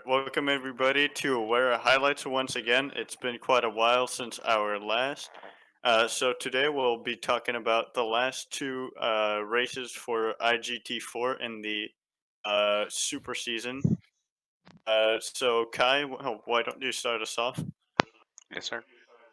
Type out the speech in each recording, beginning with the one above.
Welcome everybody to WERA highlights once again. It's been quite a while since our last. So today we'll be talking about the last two races for IGT4 in the super season. So Kai, why don't you start us off? Yes, sir.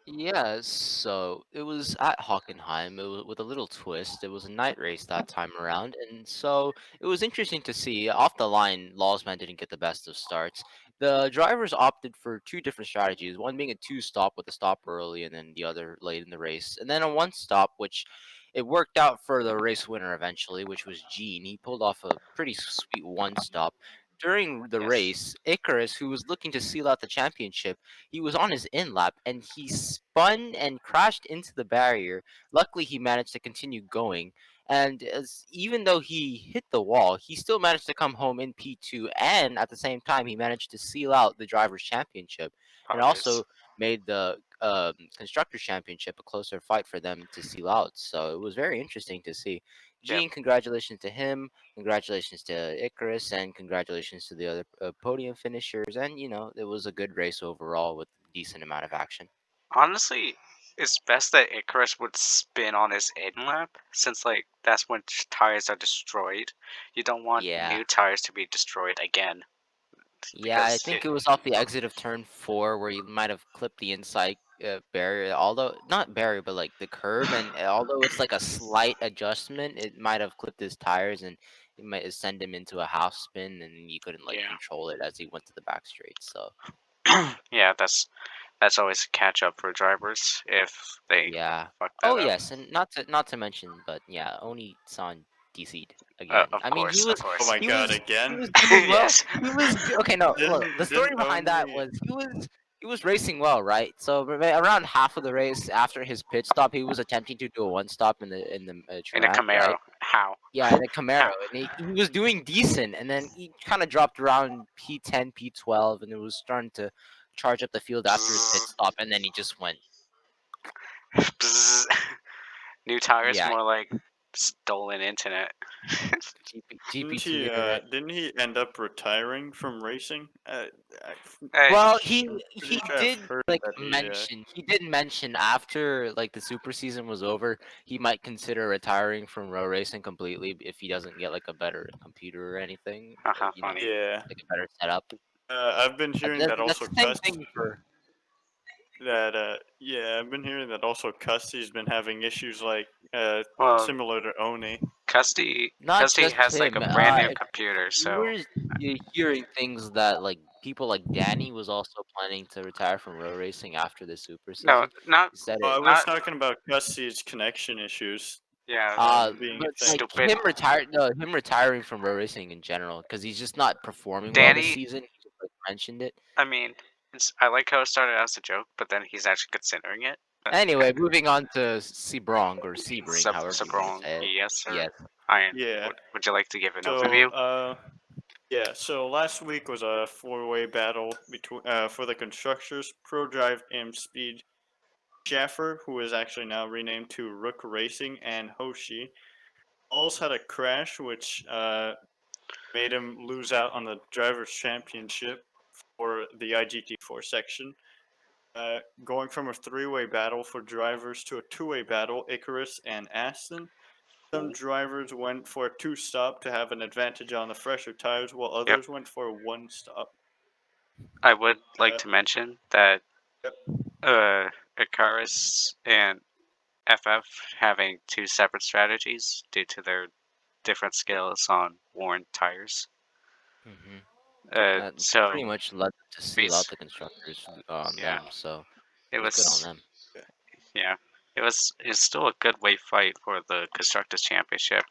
Yeah, so it was at Hockenheim. It was with a little twist. It was a night race that time around, and so it was interesting to see. Off the line, Lawsman didn't get the best of starts. The drivers opted for two different strategies. One being a two-stop with a stop early, and then the other late in the race, and then a one-stop, which it worked out for the race winner eventually, which was Gene. He pulled off a pretty sweet one-stop. During the Yes. race, Icarus, who was looking to seal out the championship, he was on his in lap and he spun and crashed into the barrier. Luckily, he managed to continue going. And even though he hit the wall, he still managed to come home in P2. And at the same time, he managed to seal out the Drivers' Championship and Yes. also made the Constructors' Championship a closer fight for them to seal out. So it was very interesting to see. Yep. Gene, congratulations to him. Congratulations to Icarus, and congratulations to the other podium finishers. And it was a good race overall with a decent amount of action. Honestly, it's best that Icarus would spin on his in lap, since that's when tires are destroyed. You don't want Yeah. new tires to be destroyed again Yeah, I because think it was off the exit of turn four where you might have clipped the inside barrier, although not barrier, but like the curb. And although it's like a slight adjustment, it might have clipped his tires and it might send him into a half spin, and you couldn't like yeah, control it as he went to the back straight. So yeah, that's always a catch up for drivers if they yeah. fuck Oh that up. yes, and not to mention, but yeah, Oni-san DC'd again. Of I mean, course, of Oh course. my he God, was he again? was doing well. Yes. Okay. No, look, the story Didn't behind that only was he was racing well, right? So around half of the race after his pit stop, he was attempting to do a one stop in the In a track, Camaro. right? How? Yeah, in a Camaro, How? and he was doing decent, and then he kind of dropped around P10, P12, and it was starting to charge up the field after his pit Bzzz, stop, and then he just went. bzzz. New tires, Yeah, more like stolen internet. GP2 internet. didn't he end up retiring from racing? Uh, Well, I'm he pretty sure I've did heard like that mention after like the super season was over, he might consider retiring from row racing completely if he doesn't get like a better computer or anything, funny. yeah. like a better setup. I've been hearing that That's also the same Cuss thing for yeah, I've been hearing that also Custy's been having issues like Well, similar to Oni. not Custy just has like a him. brand new computer, You so were hearing things that like people like Danny was also planning to retire from row racing after the super no, season. not He said Oh, it. I was not talking about Custy's connection issues yeah, being But a thing. like stupid him retiring from row racing in general, because he's just not performing well this Danny. season. He just like mentioned it. I mean, I like how it started as a joke, but then he's actually considering it. But Anyway, moving on to Seabrong or Sebring, however you want to Sabrong, say it. yes sir. Yes. Iron. Yeah. Would you like to give an So overview? yeah, so last week was a four-way battle between for the constructors, ProDrive, and Speed. Jaffer, who is actually now renamed to Rook Racing, and Hoshi. Alls had a crash, which made him lose out on the drivers' championship for the IGT4 section. Going from a three-way battle for drivers to a two-way battle, Icarus and Aston. Some drivers went for a two-stop to have an advantage on the fresher tires, while Yep. others went for a one-stop. I would like Uh, to mention that yep. Icarus and FF having two separate strategies due to their different skills on worn tires. hmm So Pretty much led them to seal out base, the constructors on yeah, them. So it it was good on was them. yeah, it's still a good way fight for the constructors championship.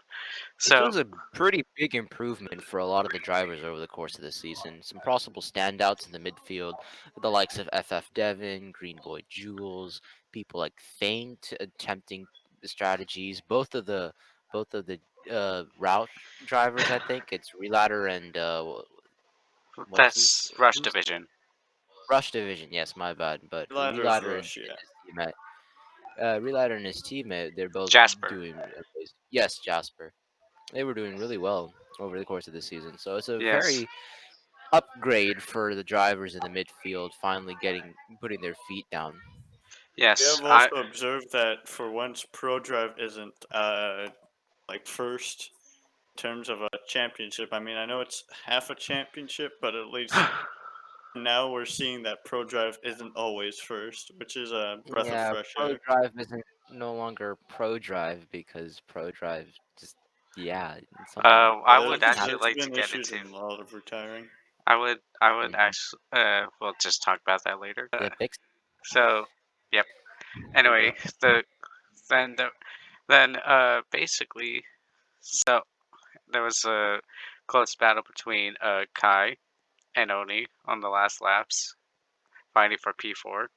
This So was a pretty big improvement for a lot of the drivers over the course of the season. Some possible standouts in the midfield, the likes of FF Devon, Green Boy Jules, people like Feint attempting the strategies. Both of the route drivers, I think it's Relatter and what was his that's Rush who's Division. Rush Division. Yes, my bad. But Ladder's Relatter and Rush, yeah. his teammate, Relatter and his teammate, they're both Jasper. doing. Yes, Jasper. They were doing really well over the course of the season. So it's a Yes. very upgrade for the drivers in the midfield finally putting their feet down. We Yes, have also observed that for once, ProDrive isn't like first in terms of a championship. I mean, I know it's half a championship, but at least now we're seeing that ProDrive isn't always first, which is a breath of Yeah, fresh air. ProDrive isn't no longer ProDrive because ProDrive just yeah, something I Yeah, would there's, actually there's like to been get issues into. in a lot of retiring. I would Mhm. actually. We'll just talk about that later. Get fixed. So, yep. Yeah. Anyway, then basically, so there was a close battle between Kai and Oni on the last laps, fighting for P4.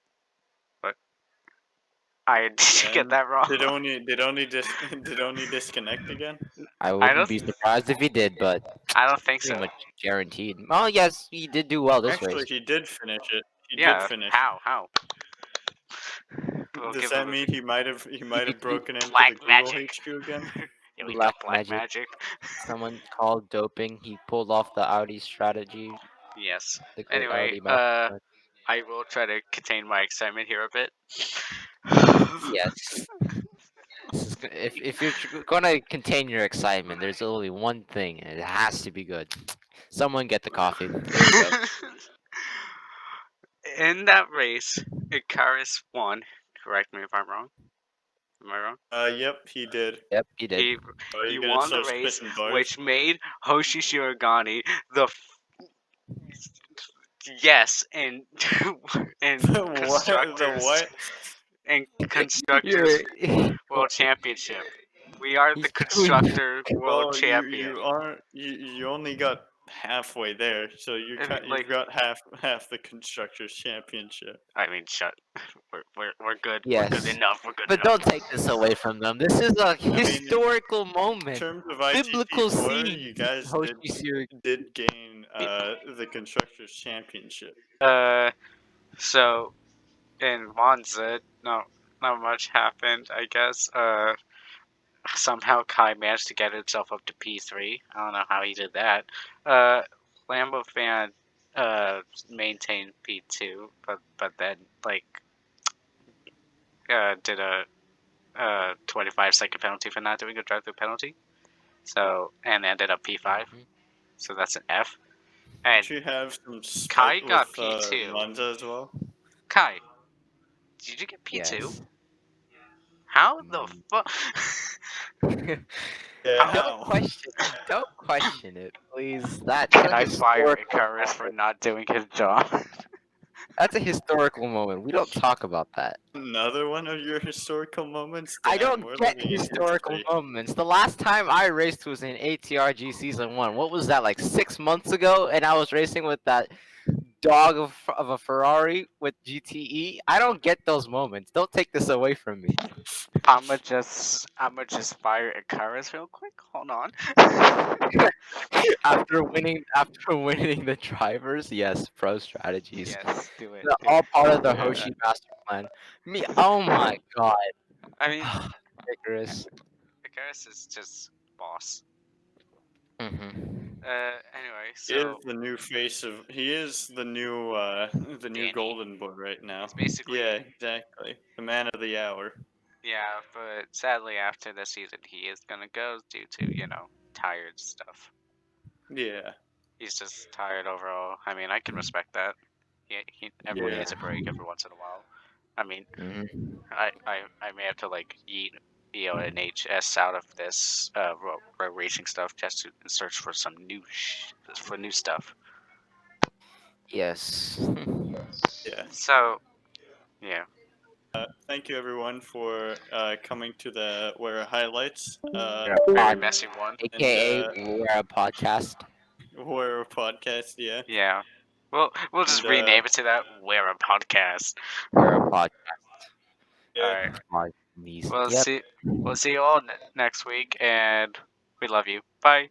But I did you get And that wrong? did only disconnect again? I I wouldn't don't. be surprised if he did, but I don't think pretty so. much guaranteed. Well, yes, he did do well this Actually, race. he did finish it. He did Yeah. finish. How? How? We'll Does give him that a mean he might have He broken into black the Google magic. HQ again? Yeah, we got black black magic. magic. Someone called doping. He pulled off the Audi strategy, Yes. the great Anyway, Audi master plan. I will try to contain my excitement here a bit. Yes. If you're gonna contain your excitement, there's only one thing, and it has to be good. Someone get the coffee. There we go. In that race, Icarus won. Correct me if I'm wrong. Am I wrong? Yep, he did. Yep, he did. He Are he you gonna won the start race, spitting bars? which made Hoshi Shirogane the yes and and What? The constructors what? and You're constructors world championship. We are the he's doing constructor world Well, champion. you aren't. You only got halfway there, so I mean, you've got half the constructors championship. shut. We're good. We're good yes. enough. We're good But enough. don't take this away from them. This is a I mean, in historical moment. terms of IGT Biblical core, scene. you guys Hoshi Siri. did gain the constructors championship. So in Monza, not much happened. I guess. Somehow Kai managed to get himself up to P3. I don't know how he did that. Uh, Lambo fan maintained P2, but then like did a 25-second penalty for not doing a drive-through penalty. So and ended up P5. Mhm. So that's an F. And Did you have some Kai spite got with P2. Monza as well? Kai, did you get P2? Yes. How the Mm. fuck? Yeah, How Don't how? question it. Don't question it, please. That's can a I fire historical Icarus for moment. not doing his job? That's a historical moment. We don't talk about that. Another one of your historical moments? I Damn, don't we're get living in historical history. moments. The last time I raced was in ATRG season 1. What was that, like 6 months ago? And I was racing with that dog of a Ferrari with GTE. I don't get those moments. Don't take this away from me. I'ma just fire Icarus real quick. Hold on. After winning the drivers, yes, pro strategies. Yes, do it. They're Do all part of the Yeah. Hoshi master plan. Me, oh my god. I mean, Icarus. Icarus is just boss. Hmm. Anyway, He is so the new face of. He is the new Danny. golden boy right now. He's basically Yeah, exactly. The man of the hour. yeah, but sadly after this season he is gonna go due to tired stuff. Yeah. He's just tired overall. I mean, I can respect that. Everyone Yeah. needs a break every once in a while. I mean, Hmm. I may have to like eat an HS out of this racing stuff just to search for some new stuff. Yes. Yeah. So yeah, Thank you everyone for coming to the WERA highlights. We're a very pod, messy one. And aka we're a podcast. WERA podcast. Yeah. Yeah, we'll just And rename it to that. We're a podcast. We're a podcast. All yeah. right, Pod. These. we'll Yep. see. We'll see you all next week, and we love you. Bye.